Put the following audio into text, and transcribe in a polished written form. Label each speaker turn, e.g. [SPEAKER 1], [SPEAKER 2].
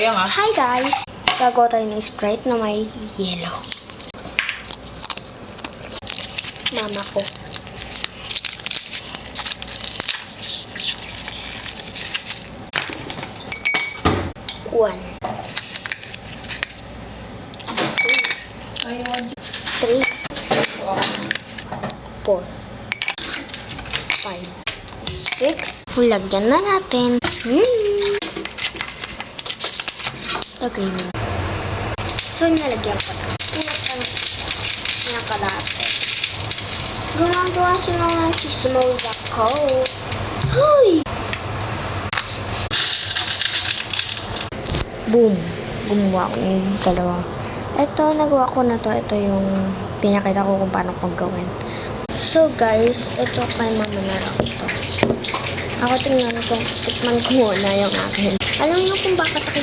[SPEAKER 1] Sayang ah.
[SPEAKER 2] Hi guys! Gagawa tayo ng Sprite na may yellow. Mama ko. One.
[SPEAKER 1] Ayun.
[SPEAKER 2] 3, 4, 5, 6. Lagyan na natin. Lagay mo. So, nalagyan ko na. Pinakalate. Gumagawa sila ng chismosa ko. Huy! Boom! Gumawa ko yung dalawa. Ito, nagawa ko na to. Ito yung pinakita ko kung paano kong gawin. So, guys, ito kay mama na lang ito. Ako tingnan ko, tikman ko muna yung akin. Alam niyo kung bakit ako